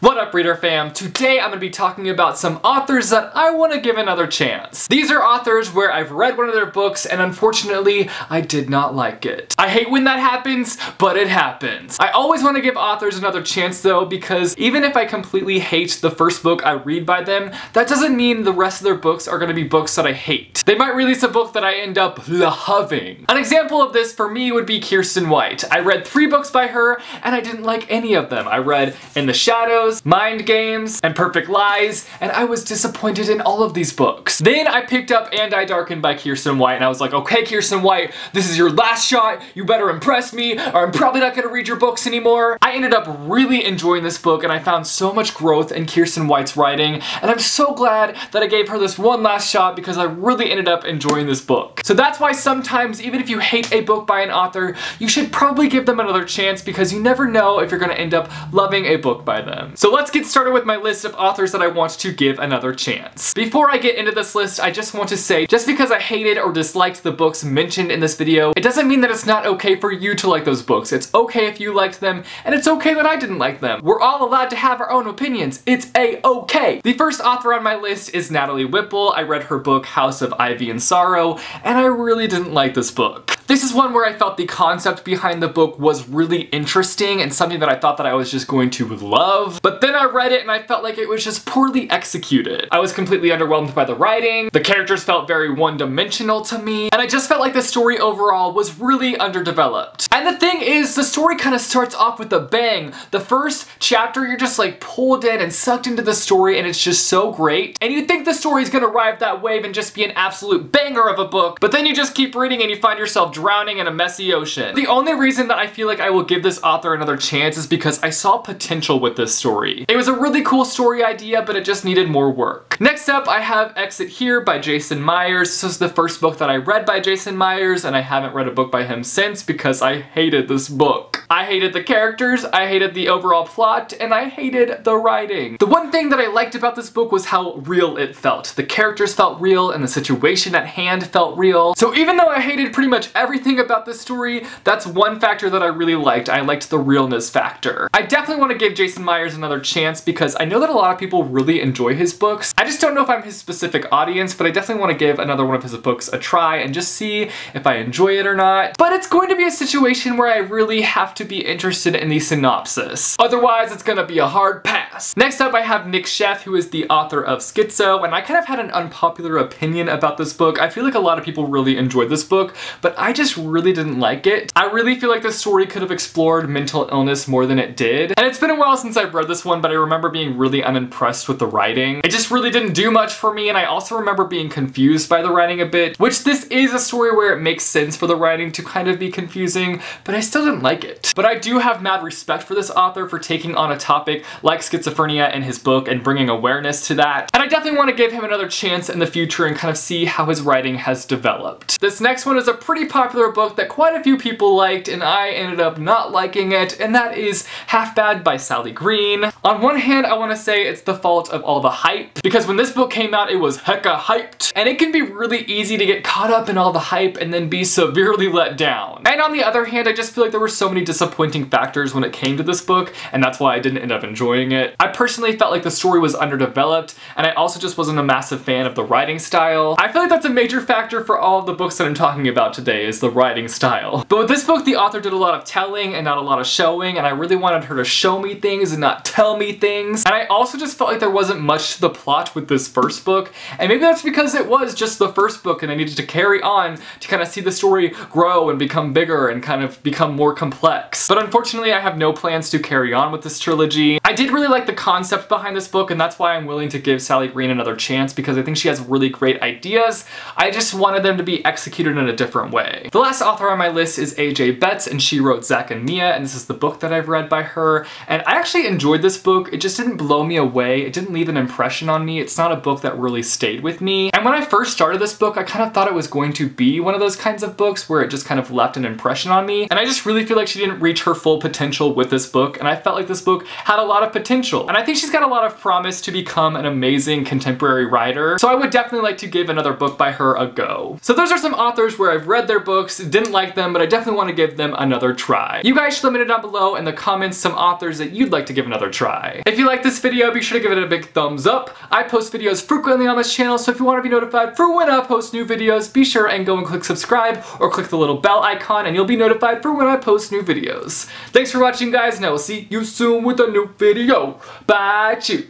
What up, reader fam? Today I'm going to be talking about some authors that I want to give another chance. These are authors where I've read one of their books and unfortunately I did not like it. I hate when that happens, but it happens. I always want to give authors another chance though, because even if I completely hate the first book I read by them, that doesn't mean the rest of their books are going to be books that I hate. They might release a book that I end up loving. An example of this for me would be Kirsten White. I read 3 books by her and I didn't like any of them. I read In the Shadows, Mind Games, and Perfect Lies, and I was disappointed in all of these books. Then I picked up And I Darken by Kirsten White and I was like, okay Kirsten White, this is your last shot, you better impress me or I'm probably not gonna read your books anymore. I ended up really enjoying this book and I found so much growth in Kirsten White's writing, and I'm so glad that I gave her this one last shot because I really ended up enjoying this book. So that's why sometimes, even if you hate a book by an author, you should probably give them another chance because you never know if you're gonna end up loving a book by them. So let's get started with my list of authors that I want to give another chance. Before I get into this list, I just want to say, just because I hated or disliked the books mentioned in this video, it doesn't mean that it's not okay for you to like those books. It's okay if you liked them, and it's okay that I didn't like them. We're all allowed to have our own opinions. It's a-okay. The first author on my list is Natalie Whipple. I read her book House of Ivy and Sorrow, and I really didn't like this book. This is one where I felt the concept behind the book was really interesting and something that I thought that I was just going to love, but then I read it and I felt like it was just poorly executed. I was completely underwhelmed by the writing, the characters felt very one-dimensional to me, and I just felt like the story overall was really underdeveloped. And the thing is, the story kind of starts off with a bang. The first chapter, you're just like pulled in and sucked into the story and it's just so great, and you think the story's gonna ride that wave and just be an absolute banger of a book, but then you just keep reading and you find yourself drowning in a messy ocean. The only reason that I feel like I will give this author another chance is because I saw potential with this story. It was a really cool story idea, but it just needed more work. Next up, I have Exit Here by Jason Myers. This was the first book that I read by Jason Myers, and I haven't read a book by him since because I hated this book. I hated the characters, I hated the overall plot, and I hated the writing. The one thing that I liked about this book was how real it felt. The characters felt real, and the situation at hand felt real. So even though I hated pretty much everything about this story, that's one factor that I really liked. I liked the realness factor. I definitely want to give Jason Myers another chance because I know that a lot of people really enjoy his books. I just don't know if I'm his specific audience, but I definitely want to give another one of his books a try and just see if I enjoy it or not. But it's going to be a situation where I really have to be interested in the synopsis. Otherwise, it's gonna be a hard pass. Next up, I have Nick Sheff, who is the author of Schizo, and I kind of had an unpopular opinion about this book. I feel like a lot of people really enjoyed this book, but I just really didn't like it. I really feel like the story could have explored mental illness more than it did. And it's been a while since I've read this one, but I remember being really unimpressed with the writing. It just really didn't do much for me, and I also remember being confused by the writing a bit, which this is a story where it makes sense for the writing to kind of be confusing, but I still didn't like it. But I do have mad respect for this author for taking on a topic like schizophrenia in his book and bringing awareness to that. And I definitely want to give him another chance in the future and kind of see how his writing has developed. This next one is a pretty popular book that quite a few people liked and I ended up not liking it, and that is Half Bad by Sally Green. On one hand, I want to say it's the fault of all the hype, because when this book came out it was hecka hyped, and it can be really easy to get caught up in all the hype and then be severely let down. And on the other hand, I just feel like there were so many disappointing factors when it came to this book, and that's why I didn't end up enjoying it. I personally felt like the story was underdeveloped, and I also just wasn't a massive fan of the writing style. I feel like that's a major factor for all of the books that I'm talking about today, is the writing style. But with this book, the author did a lot of telling and not a lot of showing, and I really wanted her to show me things and not tell me things. And I also just felt like there wasn't much to the plot with this first book, and maybe that's because it was just the first book and I needed to carry on to kind of see the story grow and become bigger and kind of become more complex. But unfortunately, I have no plans to carry on with this trilogy. I did really like the concept behind this book, and that's why I'm willing to give Sally Green another chance, because I think she has really great ideas. I just wanted them to be executed in a different way. The last author on my list is AJ Betts, and she wrote Zack and Mia, and this is the book that I've read by her. And I actually enjoyed this book. It just didn't blow me away. It didn't leave an impression on me. It's not a book that really stayed with me. And when I first started this book, I kind of thought it was going to be one of those kinds of books where it just kind of left an impression on me. And I just really feel like she didn't reach her full potential with this book, and I felt like this book had a lot of potential potential. And I think she's got a lot of promise to become an amazing contemporary writer. So I would definitely like to give another book by her a go. So those are some authors where I've read their books, didn't like them, but I definitely want to give them another try. You guys should let me know down below in the comments some authors that you'd like to give another try. If you like this video, be sure to give it a big thumbs up. I post videos frequently on this channel, so if you want to be notified for when I post new videos, be sure and go and click subscribe or click the little bell icon and you'll be notified for when I post new videos. Thanks for watching, guys, and I will see you soon with a new video. Bye, chew.